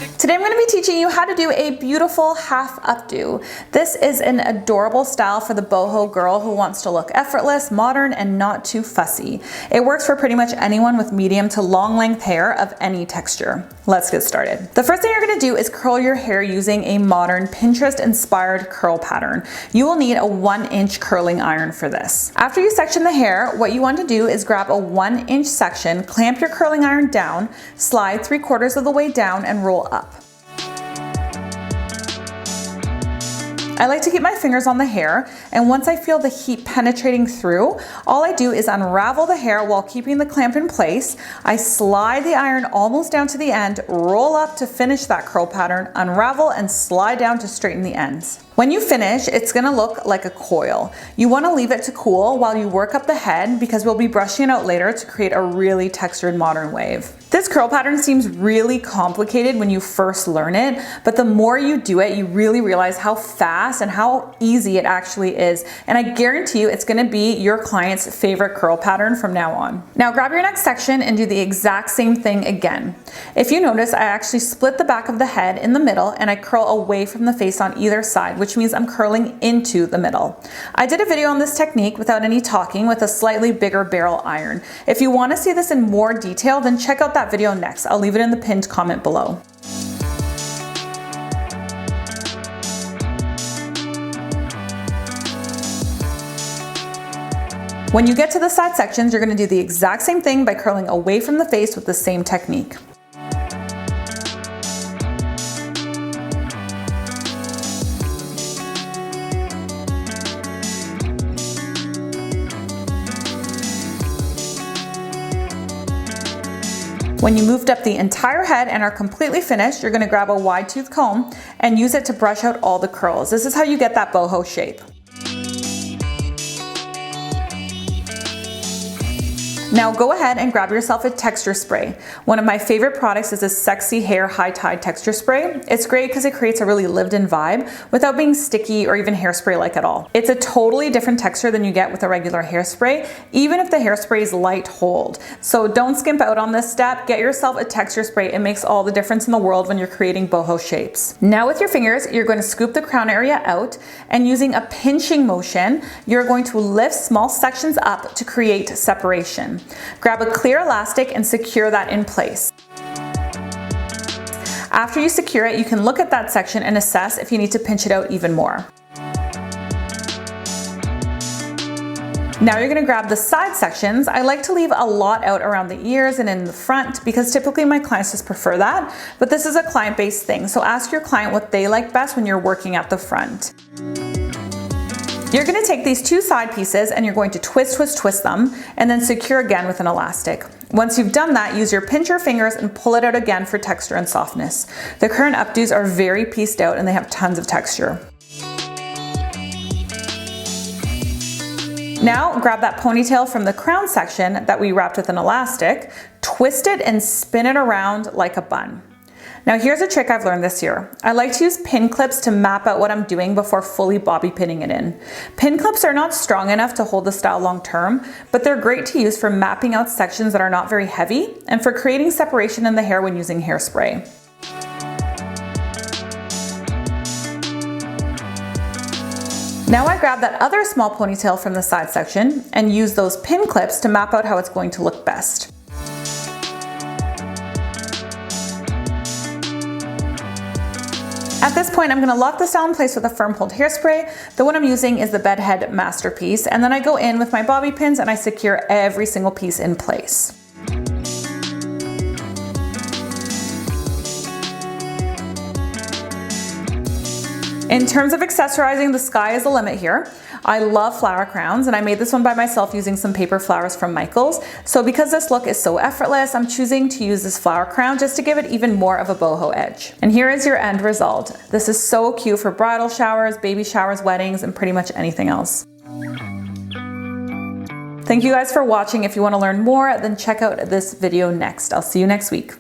Today I'm going to be teaching you how to do a beautiful half updo. This is an adorable style for the boho girl who wants to look effortless, modern, and not too fussy. It works for pretty much anyone with medium to long length hair of any texture. Let's get started. The first thing you're going to do is curl your hair using a modern Pinterest inspired curl pattern. You will need a 1-inch curling iron for this. After you section the hair, what you want to do is grab a 1-inch section, clamp your curling iron down, slide 3/4 of the way down, and roll up. I like to keep my fingers on the hair, and once I feel the heat penetrating through, all I do is unravel the hair while keeping the clamp in place. I slide the iron almost down to the end, roll up to finish that curl pattern, unravel, and slide down to straighten the ends. When you finish, it's gonna look like a coil. You wanna leave it to cool while you work up the head because we'll be brushing it out later to create a really textured modern wave. This curl pattern seems really complicated when you first learn it, but the more you do it, you really realize how fast and how easy it actually is. And I guarantee you it's gonna be your client's favorite curl pattern from now on. Now grab your next section and do the exact same thing again. If you notice, I actually split the back of the head in the middle and I curl away from the face on either side, which means I'm curling into the middle. I did a video on this technique without any talking with a slightly bigger barrel iron. If you want to see this in more detail, then check out that video next. I'll leave it in the pinned comment below. When you get to the side sections, you're going to do the exact same thing by curling away from the face with the same technique. When you moved up the entire head and are completely finished, you're gonna grab a wide tooth comb and use it to brush out all the curls. This is how you get that boho shape. Now go ahead and grab yourself a texture spray. One of my favorite products is this Sexy Hair High Tide texture spray. It's great because it creates a really lived-in vibe without being sticky or even hairspray-like at all. It's a totally different texture than you get with a regular hairspray, even if the hairspray is light hold. So don't skimp out on this step. Get yourself a texture spray. It makes all the difference in the world when you're creating boho shapes. Now with your fingers, you're going to scoop the crown area out, and using a pinching motion, you're going to lift small sections up to create separation. Grab a clear elastic and secure that in place. After you secure it, you can look at that section and assess if you need to pinch it out even more. Now you're going to grab the side sections. I like to leave a lot out around the ears and in the front because typically my clients just prefer that, but this is a client-based thing, so ask your client what they like best when you're working at the front. You're going to take these two side pieces and you're going to twist them and then secure again with an elastic. Once you've done that, use your pincher fingers and pull it out again for texture and softness. The current updos are very pieced out and they have tons of texture. Now grab that ponytail from the crown section that we wrapped with an elastic, twist it and spin it around like a bun. Now here's a trick I've learned this year. I like to use pin clips to map out what I'm doing before fully bobby pinning it in. Pin clips are not strong enough to hold the style long term, but they're great to use for mapping out sections that are not very heavy and for creating separation in the hair when using hairspray. Now I grab that other small ponytail from the side section and use those pin clips to map out how it's going to look best. At this point, I'm going to lock the style in place with a firm hold hairspray. The one I'm using is the Bedhead Masterpiece, and then I go in with my bobby pins and I secure every single piece in place. In terms of accessorizing, the sky is the limit here. I love flower crowns, and I made this one by myself using some paper flowers from Michaels. So because this look is so effortless, I'm choosing to use this flower crown just to give it even more of a boho edge. And here is your end result. This is so cute for bridal showers, baby showers, weddings, and pretty much anything else. Thank you guys for watching. If you want to learn more, then check out this video next. I'll see you next week.